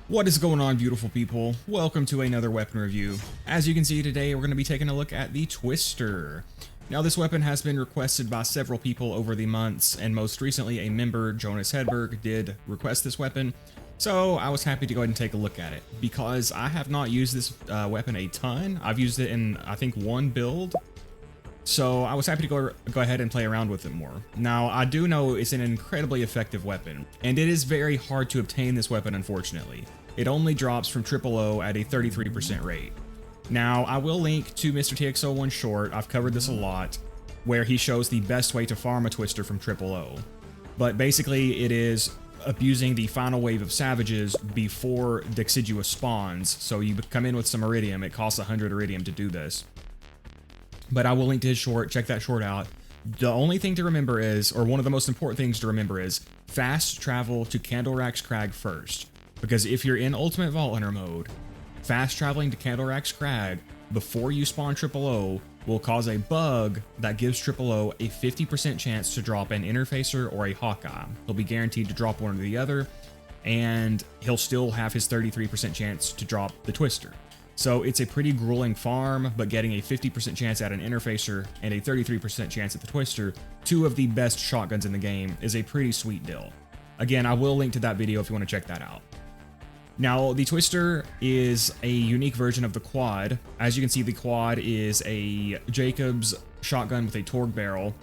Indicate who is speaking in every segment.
Speaker 1: What is going on, beautiful people? Welcome to another weapon review. As you can see today, we're going to be taking a look at the Twister. Now, this weapon has been requested by several people over the months, and most recently a member, Jonas Hedberg, did request this weapon. So I was happy to go ahead and take a look at it, because I have not used this weapon a ton. I've used it in, I think, one build. So I was happy to go ahead and play around with it more. Now, I do know it's an incredibly effective weapon, and it is very hard to obtain this weapon, unfortunately. It only drops from O at a 33% rate. Now, I will link to Mr. TX01 short, I've covered this a lot, where he shows the best way to farm a Twister from O. But basically, it is abusing the final wave of savages before Deciduous spawns. So you come in with some iridium, it costs 100 iridium to do this. But I will link to his short, check that short out. The only thing to remember is, or one of the most important things to remember is, fast travel to Candlerack's Crag first. Because if you're in Ultimate Vault Hunter mode, fast traveling to Candlerack's Crag before you spawn O will cause a bug that gives O a 50% chance to drop an Interfacer or a Hawkeye. He'll be guaranteed to drop one or the other, and he'll still have his 33% chance to drop the Twister. So it's a pretty grueling farm, but getting a 50% chance at an Interfacer and a 33% chance at the Twister, two of the best shotguns in the game, is a pretty sweet deal. Again, I will link to that video if you want to check that out. Now, the Twister is a unique version of the quad. As you can see, the quad is a Jakobs shotgun with a Torgue barrel.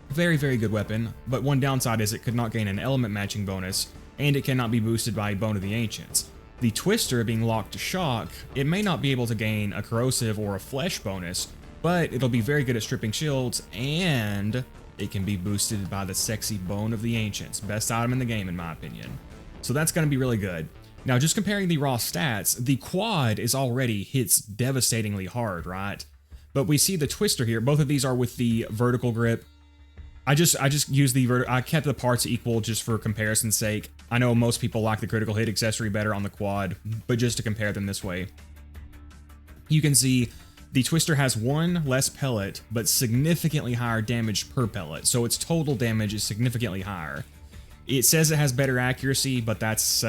Speaker 1: Very, very good weapon, but one downside is it could not gain an element matching bonus, and it cannot be boosted by Bone of the Ancients. The Twister, being locked to shock, it may not be able to gain a corrosive or a flesh bonus, but it'll be very good at stripping shields, and it can be boosted by the sexy Bone of the Ancients. Best item in the game, in my opinion. So that's going to be really good. Now, just comparing the raw stats, the quad is already hits devastatingly hard, right? But we see the Twister here. Both of these are with the vertical grip. I just used I kept the parts equal just for comparison's sake. I know most people like the critical hit accessory better on the quad, but just to compare them this way. You can see the Twister has one less pellet, but significantly higher damage per pellet, so its total damage is significantly higher. It says it has better accuracy, but that's,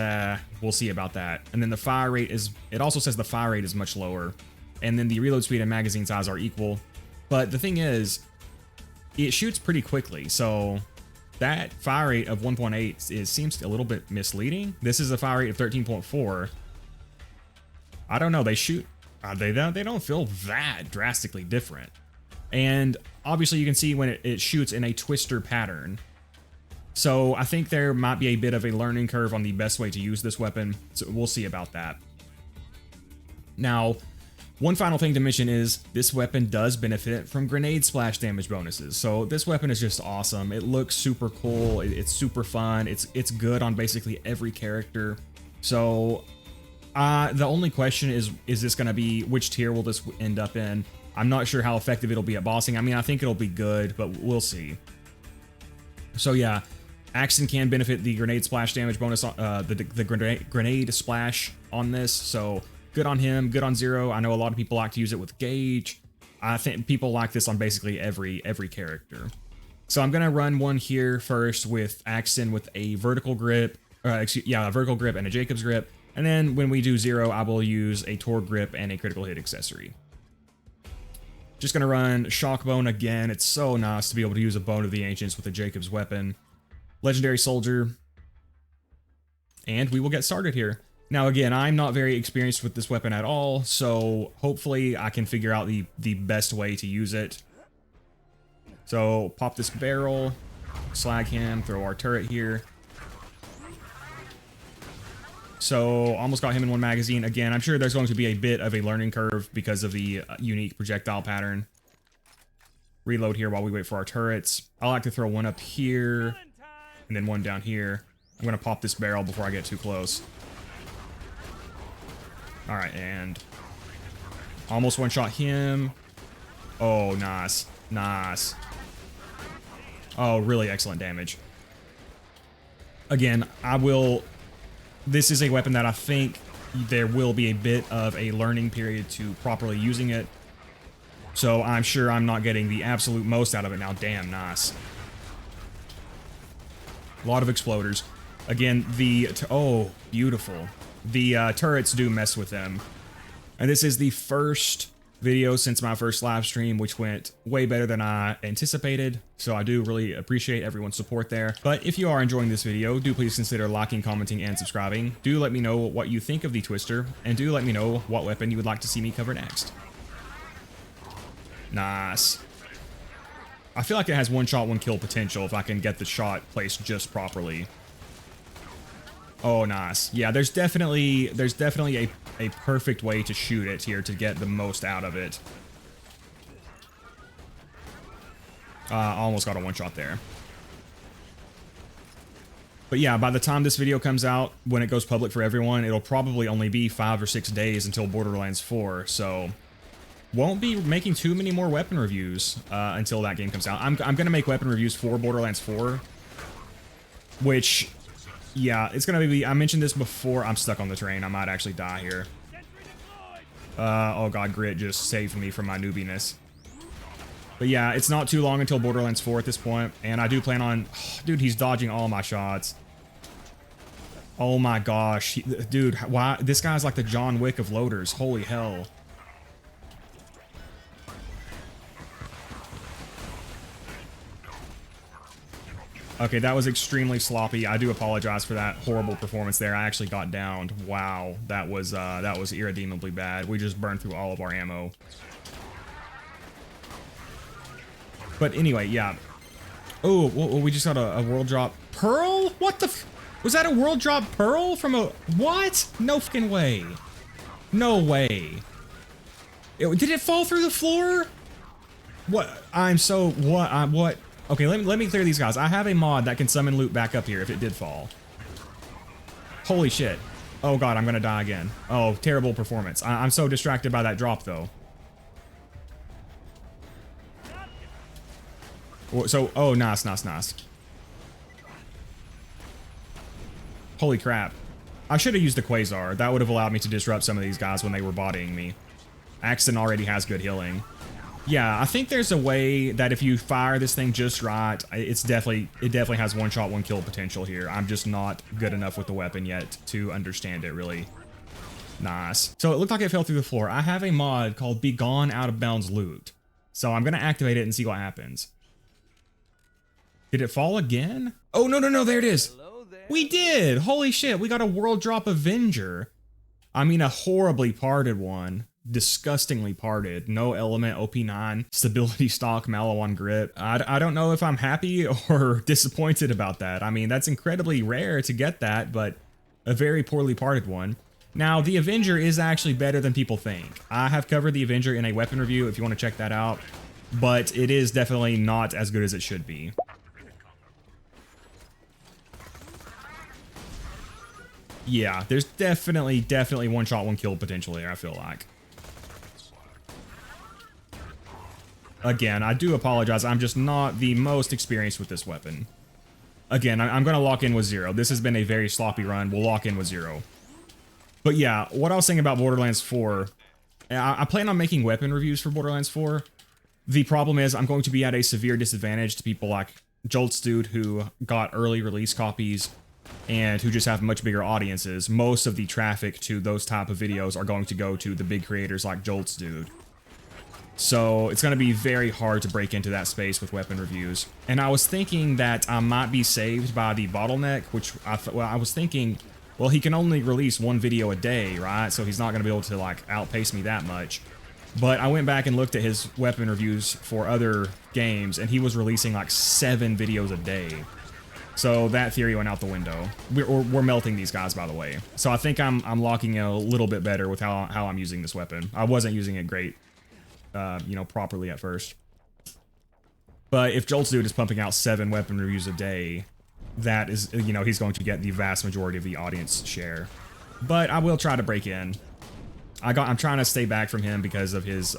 Speaker 1: we'll see about that. And then the fire rate is, it also says the fire rate is much lower. And then the reload speed and magazine size are equal. But the thing is, it shoots pretty quickly, so that fire rate of 1.8 seems a little bit misleading. This is a fire rate of 13.4. I don't know, they shoot, they don't feel that drastically different. And obviously you can see when it shoots in a Twister pattern. So I think there might be a bit of a learning curve on the best way to use this weapon, so we'll see about that. Now, one final thing to mention is this weapon does benefit from grenade splash damage bonuses. So this weapon is just awesome. It looks super cool. It's super fun. It's good on basically every character. So the only question is this going to be, which tier will this end up in? I'm not sure how effective it'll be at bossing. I mean, I think it'll be good, but we'll see. So yeah, Axton can benefit the grenade splash damage bonus, the grenade splash on this, so good on him, good on Zero. I know a lot of people like to use it with Gage. I think people like this on basically every character. So I'm gonna run one here first with Axton with a vertical grip, a vertical grip and a Jakobs grip, and then when we do Zero, I will use a Torgue grip and a critical hit accessory. Just gonna run Shock Bone again. It's so nice to be able to use a Bone of the Ancients with a Jakobs weapon. Legendary Soldier. And we will get started here. Now again, I'm not very experienced with this weapon at all, so hopefully I can figure out the best way to use it. So pop this barrel, slag him, throw our turret here. So almost got him in one magazine. Again, I'm sure there's going to be a bit of a learning curve because of the unique projectile pattern. Reload here while we wait for our turrets. I like to throw one up here and then one down here. I'm going to pop this barrel before I get too close. All right, and almost one-shot him. Oh, nice. Nice. Oh, really excellent damage. Again, this is a weapon that I think there will be a bit of a learning period to properly using it. So I'm sure I'm not getting the absolute most out of it now. Damn, nice. A lot of exploders. Again, oh, beautiful. The turrets do mess with them. And this is the first video since my first live stream, which went way better than I anticipated. So I do really appreciate everyone's support there. But if you are enjoying this video, do please consider liking, commenting, and subscribing. Do let me know what you think of the Twister, and do let me know what weapon you would like to see me cover next. Nice. I feel like it has one shot, one kill potential if I can get the shot placed just properly. Oh, nice. Yeah, there's definitely a perfect way to shoot it here to get the most out of it. Almost got a one shot there. But yeah, by the time this video comes out, when it goes public for everyone, it'll probably only be 5 or 6 days until Borderlands 4, so won't be making too many more weapon reviews until that game comes out. I'm gonna make weapon reviews for Borderlands 4, which, yeah, it's gonna be, I mentioned this before, I'm stuck on the train, I might actually die here. Oh god, Grit just saved me from my noobiness. But yeah, it's not too long until Borderlands 4 at this point, and I do plan on, dude, he's dodging all my shots. Oh my gosh, dude, why, this guy's like the John Wick of loaders, holy hell. Okay, that was extremely sloppy. I do apologize for that horrible performance there. I actually got downed. Wow, that was irredeemably bad. We just burned through all of our ammo. But anyway, yeah. Oh, we just got a world drop pearl? What the f— was that a world drop pearl from a— what? No fucking way. No way. Did it fall through the floor? What? I'm so— what? Okay, let me clear these guys. I have a mod that can summon loot back up here if it did fall. Holy shit. Oh god, I'm gonna die again. Oh, terrible performance. I'm so distracted by that drop, though. So, oh, nice. Holy crap. I should have used the Quasar. That would have allowed me to disrupt some of these guys when they were bodying me. Axton already has good healing. Yeah, I think there's a way that if you fire this thing just right, it definitely has one shot, one kill potential here. I'm just not good enough with the weapon yet to understand it, really. Nice. So it looked like it fell through the floor. I have a mod called Be Gone Out of Bounds Loot. So I'm going to activate it and see what happens. Did it fall again? Oh, no, there it is. We did! Holy shit, we got a world drop Avenger. I mean, a horribly parted one. Disgustingly parted. No element, OP9, stability stock, Malawan grip. I don't know if I'm happy or disappointed about that. I mean, that's incredibly rare to get that, but a very poorly parted one. Now, the Avenger is actually better than people think. I have covered the Avenger in a weapon review if you want to check that out, but it is definitely not as good as it should be. Yeah, there's definitely one shot, one kill potential there, I feel like. Again, I do apologize. I'm just not the most experienced with this weapon. Again, I'm going to lock in with 0. This has been a very sloppy run. We'll lock in with 0. But yeah, what I was saying about Borderlands 4, I plan on making weapon reviews for Borderlands 4. The problem is I'm going to be at a severe disadvantage to people like Jolt's Dude, who got early release copies and who just have much bigger audiences. Most of the traffic to those type of videos are going to go to the big creators like Jolt's Dude. So it's going to be very hard to break into that space with weapon reviews. And I was thinking that I might be saved by the bottleneck, which I was thinking, well, he can only release one video a day, right? So he's not going to be able to like outpace me that much. But I went back and looked at his weapon reviews for other games, and he was releasing like 7 videos a day. So that theory went out the window. We're melting these guys, by the way. So I think I'm locking in a little bit better with how I'm using this weapon. I wasn't using it great. You know, properly at first. But if Jolt's Dude is pumping out 7 weapon reviews a day, that is, you know, he's going to get the vast majority of the audience share. But I will try to break in. I'm trying to stay back from him because of his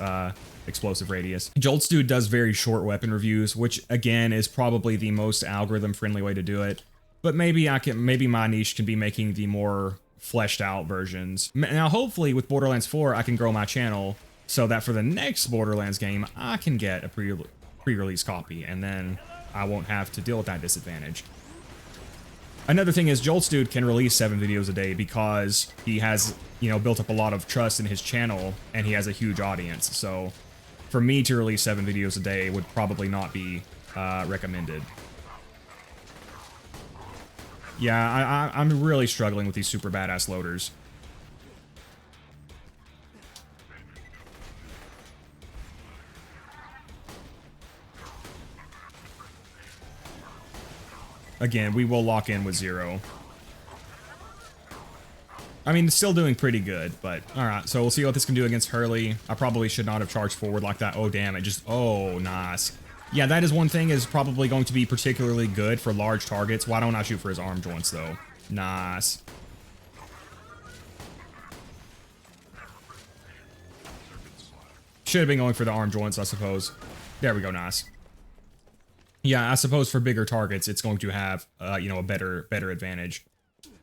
Speaker 1: explosive radius. Jolt's Dude does very short weapon reviews, which again is probably the most algorithm friendly way to do it. But maybe my niche can be making the more fleshed out versions. Now hopefully with Borderlands 4 I can grow my channel so that for the next Borderlands game, I can get a pre-release copy, and then I won't have to deal with that disadvantage. Another thing is Jolt's dude can release 7 videos a day because he has, you know, built up a lot of trust in his channel and he has a huge audience. So for me to release 7 videos a day would probably not be recommended. Yeah, I'm really struggling with these super badass loaders. Again, we will lock in with 0. I mean, it's still doing pretty good, but alright, so we'll see what this can do against Hurley. I probably should not have charged forward like that. Oh, damn, it just... Oh, nice. Yeah, that is one thing is probably going to be particularly good for large targets. Why don't I shoot for his arm joints, though? Nice. Should have been going for the arm joints, I suppose. There we go, nice. Yeah, I suppose for bigger targets, it's going to have, you know, a better advantage.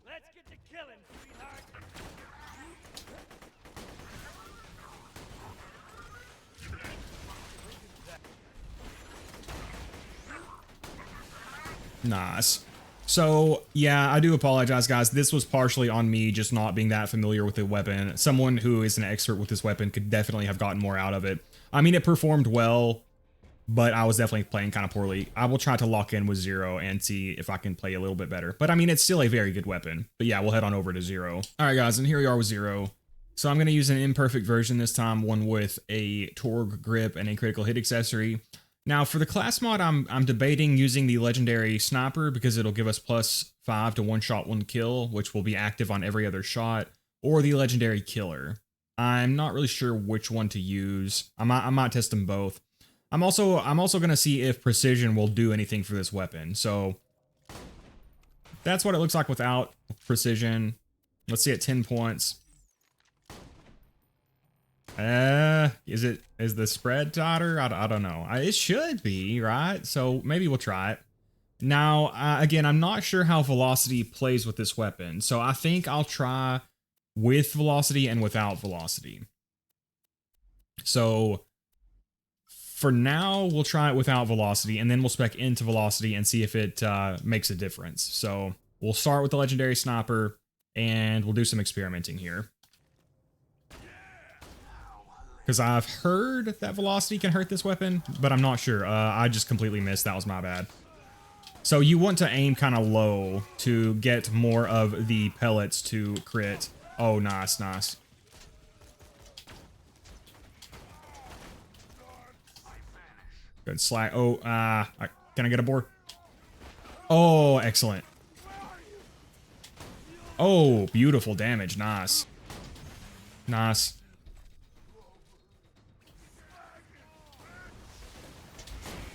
Speaker 2: Let's get to killing, sweetheart.
Speaker 1: Nice. So, yeah, I do apologize, guys. This was partially on me just not being that familiar with the weapon. Someone who is an expert with this weapon could definitely have gotten more out of it. I mean, it performed well, but I was definitely playing kind of poorly. I will try to lock in with 0 and see if I can play a little bit better. But I mean, it's still a very good weapon. But yeah, we'll head on over to 0. All right, guys, and here we are with 0. So I'm going to use an imperfect version this time, one with a Torg grip and a critical hit accessory. Now, for the class mod, I'm debating using the legendary sniper because it'll give us +5 to one shot, one kill, which will be active on every other shot, or the legendary killer. I'm not really sure which one to use. I might test them both. I'm also going to see if precision will do anything for this weapon. So that's what it looks like without precision. Let's see at 10 points. Is the spread tighter? I don't know. It should be, right? So maybe we'll try it. Now, again, I'm not sure how velocity plays with this weapon. So I think I'll try with velocity and without velocity. So for now, we'll try it without velocity, and then we'll spec into velocity and see if it makes a difference. So we'll start with the legendary sniper, and we'll do some experimenting here. Because I've heard that velocity can hurt this weapon, but I'm not sure. I just completely missed. That was my bad. So you want to aim kind of low to get more of the pellets to crit. Oh, nice, nice. Good slack. Oh, can I get a bore? Oh, excellent. Oh, beautiful damage. Nice. Nice.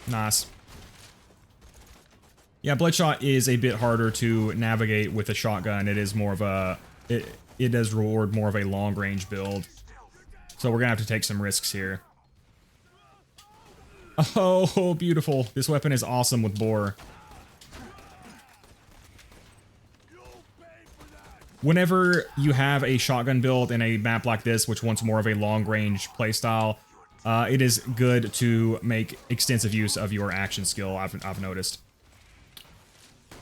Speaker 1: Nice. Yeah, Bloodshot is a bit harder to navigate with a shotgun. It is more of a... It does reward more of a long-range build. So we're gonna have to take some risks here. Oh, beautiful. This weapon is awesome with bore. Whenever you have a shotgun build in a map like this, which wants more of a long-range playstyle, it is good to make extensive use of your action skill, I've noticed.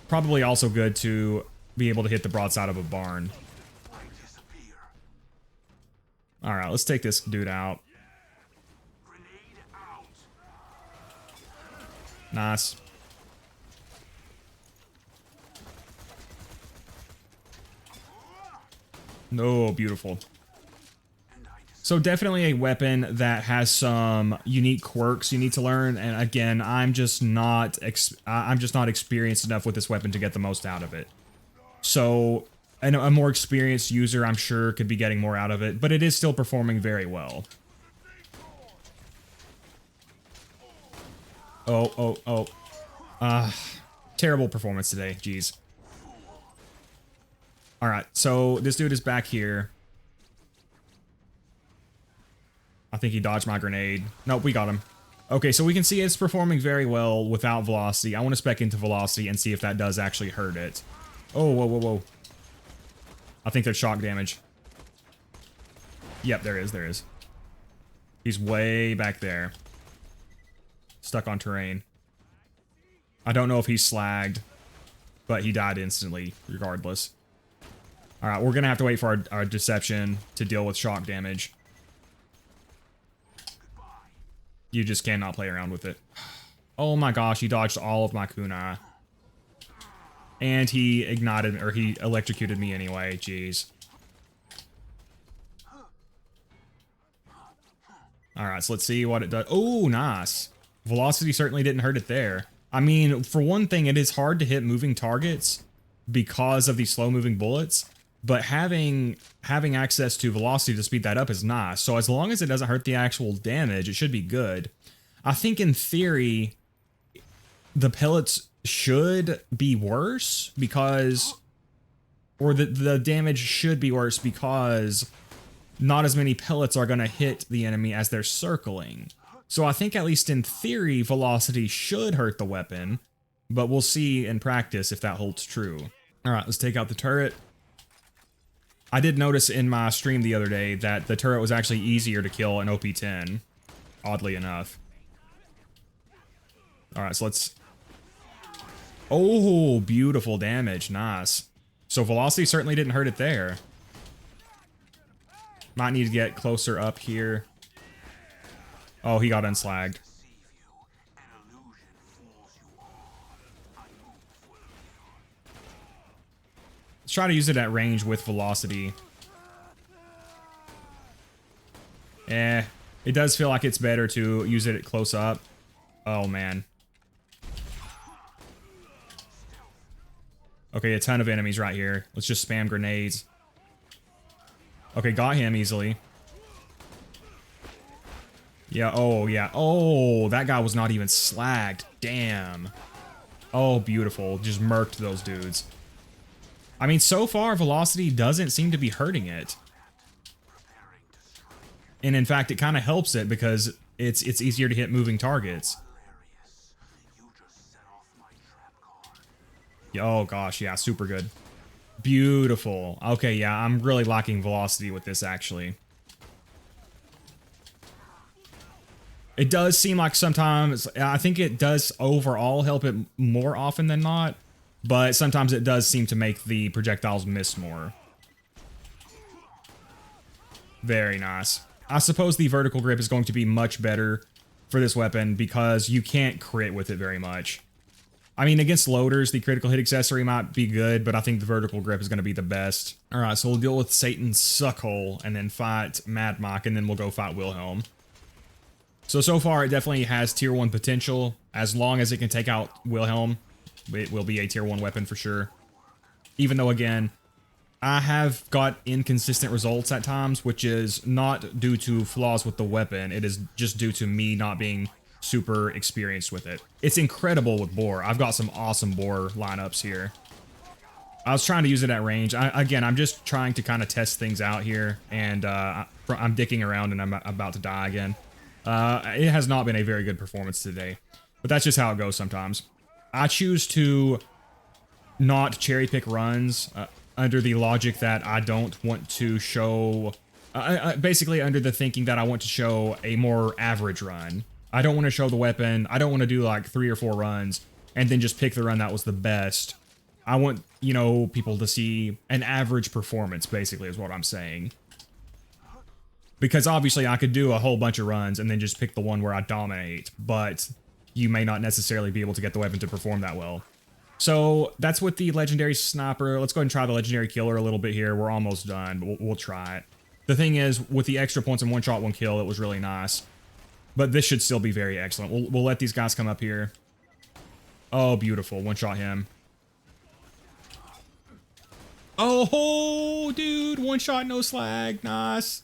Speaker 1: Probably also good to be able to hit the broadside of a barn. Alright, let's take this dude out. Nice. No, beautiful. So definitely a weapon that has some unique quirks you need to learn. And again, I'm just not experienced enough with this weapon to get the most out of it. So a more experienced user, I'm sure, could be getting more out of it, but it is still performing very well. Oh. Terrible performance today. Jeez. All right, so this dude is back here. I think he dodged my grenade. Nope, we got him. Okay, so we can see it's performing very well without velocity. I want to spec into velocity and see if that does actually hurt it. Oh, whoa. I think there's shock damage. Yep, there is. He's way back there. Stuck on terrain. I don't know if he's slagged. but he died instantly regardless. All right, we're gonna have to wait for our deception to deal with shock damage. You just cannot play around with it. Oh my gosh, he dodged all of my kunai. And he ignited, or he electrocuted me anyway, jeez. Alright, so let's see what it does. Oh, nice. Velocity certainly didn't hurt it there. I mean, for one thing, it is hard to hit moving targets because of these slow-moving bullets, but having access to velocity to speed that up is nice. So as long as it doesn't hurt the actual damage, it should be good. I think in theory, the pellets should be worse because, or the damage should be worse because not as many pellets are going to hit the enemy as they're circling. So I think at least in theory, velocity should hurt the weapon, but we'll see in practice if that holds true. All right, let's take out the turret. I did notice in my stream the other day that the turret was actually easier to kill in OP10, oddly enough. All right, so let's... Oh, beautiful damage. Nice. So velocity certainly didn't hurt it there. Might need to get closer up here. Oh, he got unslagged. Let's try to use it at range with velocity. It does feel like it's better to use it at close up. Oh, man. Okay, a ton of enemies right here. Let's just spam grenades. Okay, got him easily. Yeah, oh, yeah. Oh, that guy was not even slagged. Damn. Oh, beautiful. Just murked those dudes. I mean, so far, velocity doesn't seem to be hurting it. And in fact, it kind of helps it because it's easier to hit moving targets. Oh gosh, yeah, super good. Beautiful. Okay, yeah, I'm really lacking velocity with this, actually. It does seem like sometimes, I think it does overall help it more often than not, but sometimes it does seem to make the projectiles miss more. Very nice. I suppose the vertical grip is going to be much better for this weapon because you can't crit with it very much. I mean, against loaders, the critical hit accessory might be good, but I think the vertical grip is going to be the best. All right, so we'll deal with Satan's Suckhole and then fight Mad Mike, and then we'll go fight Wilhelm. So far, it definitely has tier 1 potential. As long as it can take out Wilhelm, it will be a tier 1 weapon for sure. Even though, again, I have got inconsistent results at times, which is not due to flaws with the weapon. It is just due to me not being super experienced with it. It's incredible with Boar. I've got some awesome Boar lineups here. I was trying to use it at range. Again, I'm just trying to kind of test things out here, and I'm dicking around and I'm about to die again. It has not been a very good performance today, but that's just how it goes sometimes. I choose to not cherry pick runs under the logic that I don't want to show, basically under the thinking that I want to show a more average run. I don't want to show the weapon. I don't want to do like 3 or 4 runs and then just pick the run that was the best. I want, you know, people to see an average performance, basically, is what I'm saying. Because obviously I could do a whole bunch of runs and then just pick the one where I dominate, but you may not necessarily be able to get the weapon to perform that well. So that's with the legendary sniper. Let's go ahead and try the legendary killer a little bit here. We're almost done, but we'll try it. The thing is, with the extra points and 1 shot, 1 kill, it was really nice. But this should still be very excellent. We'll let these guys come up here. Oh, beautiful. 1 shot him. Oh, dude. 1 shot, no slag. Nice.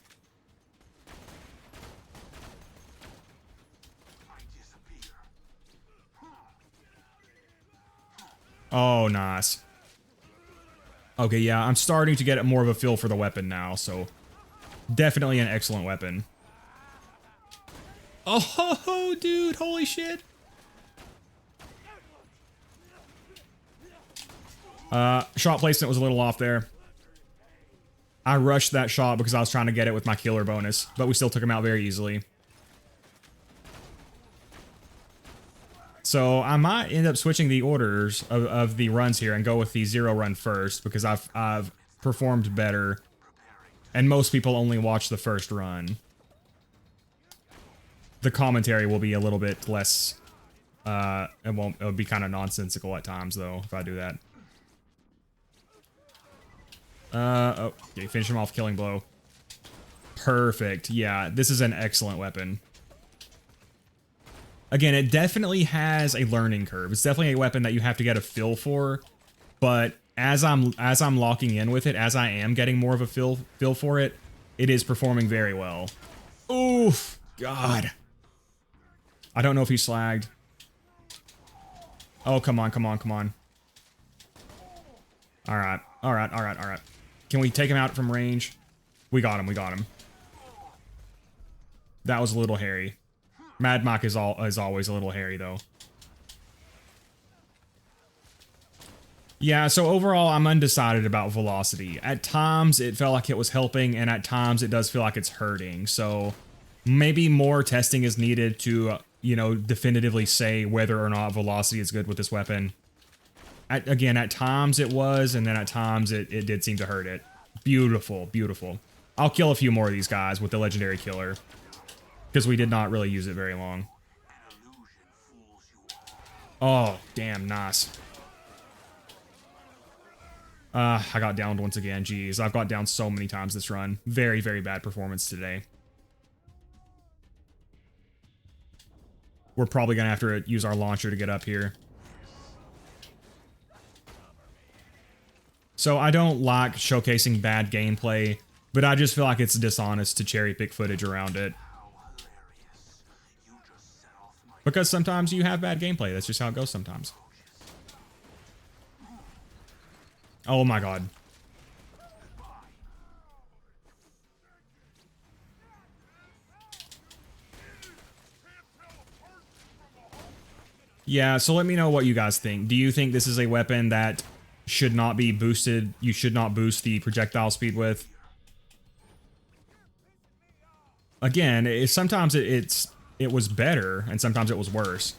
Speaker 1: Oh, nice. Okay, yeah, I'm starting to get more of a feel for the weapon now, so definitely an excellent weapon. Oh, dude, holy shit. Shot placement was a little off there. I rushed that shot because I was trying to get it with my killer bonus, but we still took him out very easily. So I might end up switching the orders of the runs here and go with the 0 run first because I've performed better, and most people only watch the first run. The commentary will be a little bit less. It'll be kind of nonsensical at times though if I do that. Okay, finish him off, killing blow. Perfect. Yeah, this is an excellent weapon. Again, it definitely has a learning curve. It's definitely a weapon that you have to get a feel for, but as I'm locking in with it, as I am getting more of a feel for it, it is performing very well. Oof, God. I don't know if he slagged. Oh, come on, come on, come on. All right, all right, all right, all right. Can we take him out from range? We got him, we got him. That was a little hairy. Mad Mike is always a little hairy, though. Yeah, so overall, I'm undecided about velocity. At times, it felt like it was helping, and at times, it does feel like it's hurting. So maybe more testing is needed to, you know, definitively say whether or not velocity is good with this weapon. Again, at times it was, and then at times it did seem to hurt it. Beautiful, beautiful. I'll kill a few more of these guys with the legendary killer, because we did not really use it very long. Oh, damn, nice. I got downed once again. Jeez, I've got down so many times this run. Very, very bad performance today. We're probably going to have to use our launcher to get up here. So I don't like showcasing bad gameplay, but I just feel like it's dishonest to cherry pick footage around it. Because sometimes you have bad gameplay. That's just how it goes sometimes. Oh my god. Yeah, so let me know what you guys think. Do you think this is a weapon that should not be boosted? You should not boost the projectile speed with? Again, sometimes it was better, and sometimes it was worse.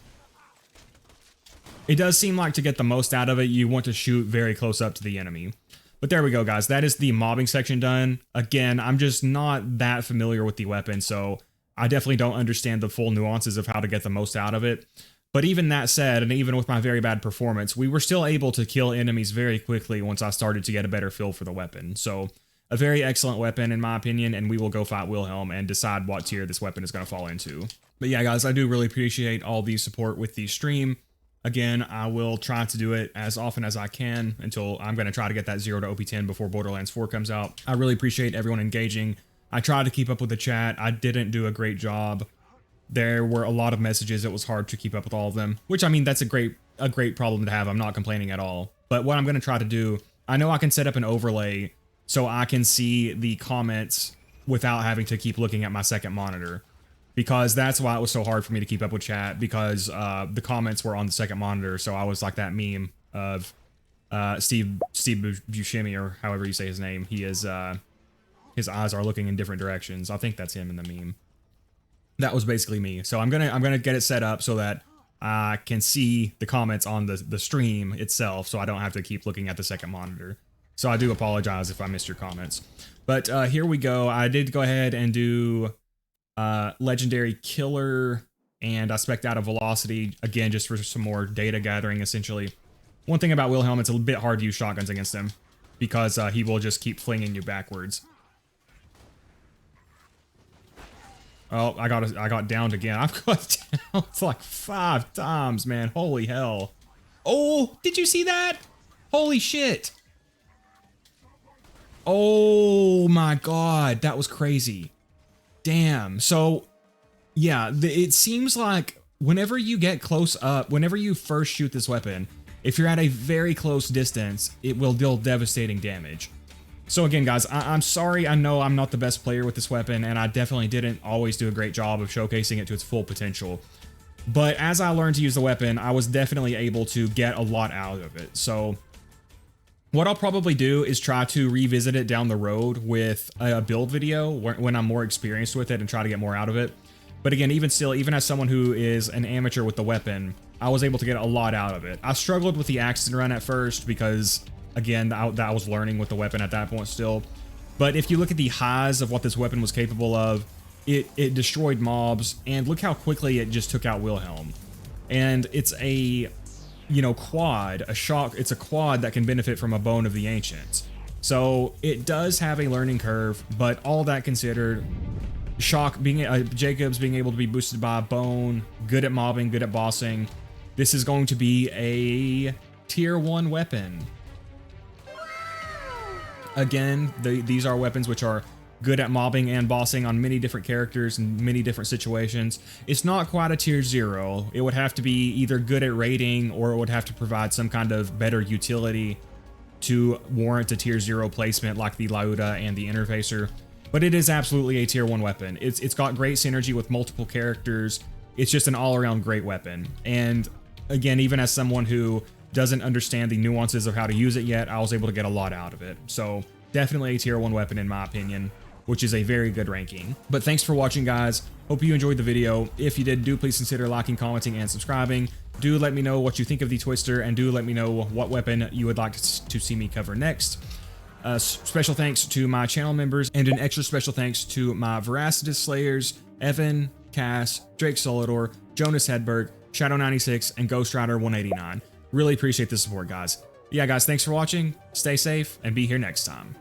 Speaker 1: It does seem like to get the most out of it, you want to shoot very close up to the enemy. But there we go, guys. That is the mobbing section done. Again, I'm just not that familiar with the weapon, so I definitely don't understand the full nuances of how to get the most out of it. But even that said, and even with my very bad performance, we were still able to kill enemies very quickly once I started to get a better feel for the weapon. So, a very excellent weapon in my opinion, and we will go fight Wilhelm and decide what tier this weapon is going to fall into. But yeah, guys, I do really appreciate all the support with the stream. Again, I will try to do it as often as I can until I'm going to try to get that 0 to OP10 before Borderlands 4 comes out. I really appreciate everyone engaging. I tried to keep up with the chat. I didn't do a great job. There were a lot of messages. It was hard to keep up with all of them, which, I mean, that's a great problem to have. I'm not complaining at all. But what I'm going to try to do, I know I can set up an overlay so I can see the comments without having to keep looking at my second monitor. Because that's why it was so hard for me to keep up with chat, because the comments were on the second monitor, so I was like that meme of Steve Buscemi, or however you say his name. He is, his eyes are looking in different directions. I think that's him in the meme. That was basically me. So I'm gonna get it set up so that I can see the comments on the stream itself, so I don't have to keep looking at the second monitor. So I do apologize if I missed your comments. But here we go. I did go ahead and do legendary killer, and I spec'd out a velocity again just for some more data gathering essentially. One thing about Wilhelm, it's a bit hard to use shotguns against him because he will just keep flinging you backwards. Oh, I got downed again. I've got down like 5 times, man. Holy hell. Oh, did you see that? Holy shit. Oh my god, that was crazy. Damn. So, yeah, it seems like whenever you get close up, whenever you first shoot this weapon, if you're at a very close distance, it will deal devastating damage. So again, guys, I'm sorry. I know I'm not the best player with this weapon, and I definitely didn't always do a great job of showcasing it to its full potential. But as I learned to use the weapon, I was definitely able to get a lot out of it. So what I'll probably do is try to revisit it down the road with a build video when I'm more experienced with it and try to get more out of it. But again, even still, even as someone who is an amateur with the weapon, I was able to get a lot out of it. I struggled with the Axton run at first because, again, I was learning with the weapon at that point still. But if you look at the highs of what this weapon was capable of, it destroyed mobs, and look how quickly it just took out Wilhelm. And it's a, you know, quad, a shock. It's a quad that can benefit from a Bone of the Ancients. So it does have a learning curve, but all that considered, shock being Jakobs being able to be boosted by a Bone, good at mobbing, good at bossing. This is going to be a tier 1 weapon. Again, these are weapons which are good at mobbing and bossing on many different characters in many different situations. It's not quite a tier 0. It would have to be either good at raiding, or it would have to provide some kind of better utility to warrant a tier 0 placement like the Lauda and the Interfacer. But it is absolutely a tier 1 weapon. It's got great synergy with multiple characters. It's just an all-around great weapon. And again, even as someone who doesn't understand the nuances of how to use it yet, I was able to get a lot out of it. So definitely a tier 1 weapon in my opinion, which is a very good ranking. But thanks for watching, guys. Hope you enjoyed the video. If you did, do please consider liking, commenting, and subscribing. Do let me know what you think of the Twister, and do let me know what weapon you would like to see me cover next. Special thanks to my channel members, and an extra special thanks to my Veracitous Slayers, Evan, Cass, Drake Solidor, Jonas Hedberg, Shadow96, and Ghost Rider 189. Really appreciate the support, guys. Yeah, guys, thanks for watching. Stay safe, and be here next time.